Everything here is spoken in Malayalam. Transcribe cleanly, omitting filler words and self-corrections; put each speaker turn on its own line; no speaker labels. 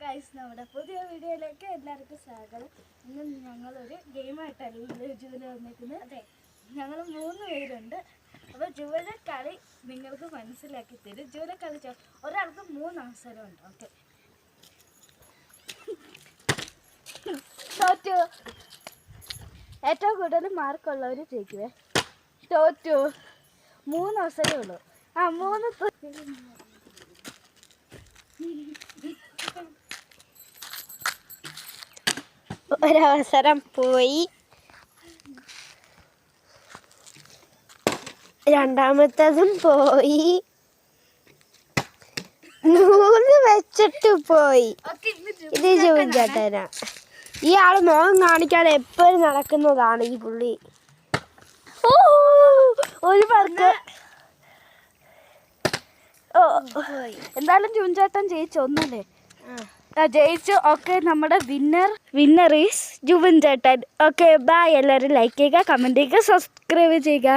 ഗൈസ്, നമ്മുടെ പുതിയ വീഡിയോയിലേക്ക് എല്ലാവർക്കും സ്വാഗതം. ഇന്ന് ഞങ്ങളൊരു ഗെയിമായിട്ടല്ല ജൂല വന്നിരിക്കുന്നത്. അതെ, ഞങ്ങൾ 3 പേരുണ്ട്. അപ്പോൾ ജൂല കളി നിങ്ങൾക്ക് മനസ്സിലാക്കി തരും. ജൂല കളിച്ച ഒരാൾക്ക് 3 അവസരമുണ്ട്. ഓക്കെ, തോറ്റു. ഏറ്റവും കൂടുതൽ മാർക്കുള്ളവർ ജയിക്കുവേ. തോറ്റു. 3 അവസരമേ ഉള്ളൂ. 3
ഒരവസരം പോയി. രണ്ടാമത്തതും പോയി. 3 വെച്ചിട്ട് പോയി. ഇത് ജൂൻ ചേട്ടനാ. ഈ ആള് മുഖം കാണിക്കാതെ എപ്പോഴും നടക്കുന്നതാണ് ഈ പുള്ളി. ഒരു പേർക്ക്
എന്തായാലും ജൂൻ ചേട്ടൻ ജയിച്ചു. ഒന്നല്ലേ ജയിച്ചു. ഓക്കെ, നമ്മുടെ വിന്നർ ഈസ് ജുവൻ ചേട്ടൻ. Okay, bye. എല്ലാവരും ലൈക്ക് ചെയ്യുക, കമൻറ്റ് ചെയ്യുക, സബ്സ്ക്രൈബ് ചെയ്യുക.